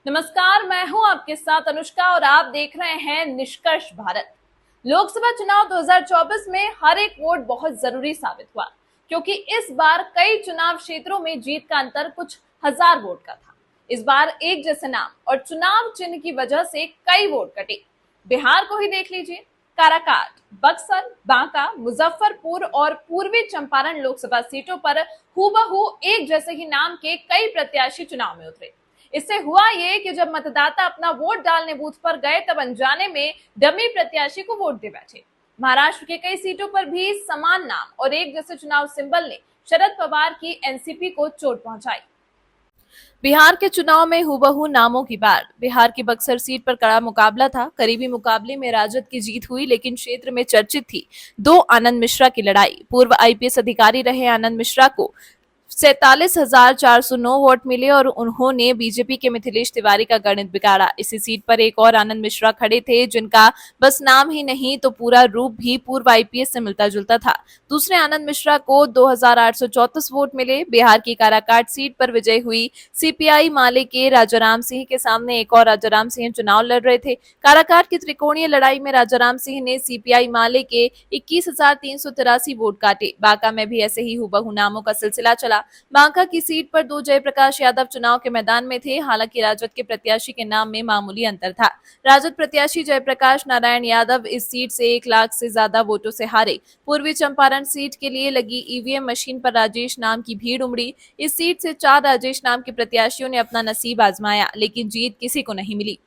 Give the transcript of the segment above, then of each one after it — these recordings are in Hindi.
नमस्कार, मैं हूं आपके साथ अनुष्का और आप देख रहे हैं निष्कर्ष भारत। लोकसभा चुनाव 2024 में हर एक वोट बहुत जरूरी साबित हुआ, क्योंकि इस बार कई चुनाव क्षेत्रों में जीत का अंतर कुछ हजार वोट का था। इस बार एक जैसे नाम और चुनाव चिन्ह की वजह से कई वोट कटे। बिहार को ही देख लीजिए। काराकाट, बक्सर, बांका, मुजफ्फरपुर और पूर्वी चंपारण लोकसभा सीटों पर हूबहू एक जैसे ही नाम के कई प्रत्याशी चुनाव में उतरे। इससे हुआ ये कि जब मतदाता अपना वोट डालने बूथ पर गए तब अनजाने में डमी प्रत्याशी को वोट दे बैठे। महाराष्ट्र के कई सीटों पर भी समान नाम और एक जैसे चुनाव सिंबल ने शरद पवार की एनसीपी को चोट पहुंचाई। बिहार के चुनाव में हूबहू नामों की बाढ़। बिहार की बक्सर सीट पर कड़ा मुकाबला था। करीबी मुकाबले में राजद की जीत हुई, लेकिन क्षेत्र में चर्चित थी दो आनंद मिश्रा की लड़ाई। पूर्व आईपीएस अधिकारी रहे आनंद मिश्रा को 47,409 वोट मिले और उन्होंने बीजेपी के मिथिलेश तिवारी का गणित बिगाड़ा। इसी सीट पर एक और आनंद मिश्रा खड़े थे, जिनका बस नाम ही नहीं तो पूरा रूप भी पूर्व आईपीएस से मिलता जुलता था। दूसरे आनंद मिश्रा को 2,834 वोट मिले। बिहार की काराकाट सीट पर विजय हुई सीपीआई माले के राजाराम सिंह के सामने एक और राजाराम सिंह चुनाव लड़ रहे थे। काराकाट की त्रिकोणीय लड़ाई में राजाराम सिंह ने सीपीआई माले के 21,383 वोट काटे। बांका में भी ऐसे ही हूबहू नामों का सिलसिला चला। बांका की सीट पर दो जयप्रकाश यादव चुनाव के मैदान में थे। हालांकि राजद के प्रत्याशी के नाम में मामूली अंतर था। राजद प्रत्याशी जयप्रकाश नारायण यादव इस सीट से 1 लाख से ज्यादा वोटों से हारे। पूर्वी चंपारण सीट के लिए लगी ईवीएम मशीन पर राजेश नाम की भीड़ उमड़ी। इस सीट से 4 राजेश नाम के प्रत्याशियों ने अपना नसीब आजमाया, लेकिन जीत किसी को नहीं मिली।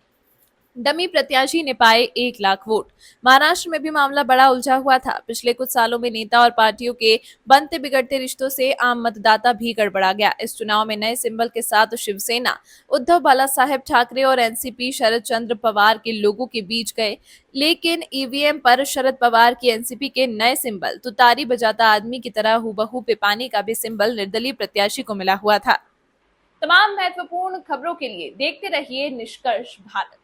डमी प्रत्याशी ने पाए 1 लाख वोट। महाराष्ट्र में भी मामला बड़ा उलझा हुआ था। पिछले कुछ सालों में नेता और पार्टियों के बनते बिगड़ते रिश्तों से आम मतदाता भी गड़बड़ा गया। इस चुनाव में नए सिंबल के साथ शिवसेना, उद्धव बाला साहेब ठाकरे और एनसीपी शरद चंद्र पवार के लोगों के बीच गए, लेकिन ईवीएम पर शरद पवार की एनसीपी के नए सिंबल तुतारी बजाता आदमी की तरह हूबहू पिपानी का भी सिंबल निर्दलीय प्रत्याशी को मिला हुआ था। तमाम महत्वपूर्ण खबरों के लिए देखते रहिए निष्कर्ष भारत।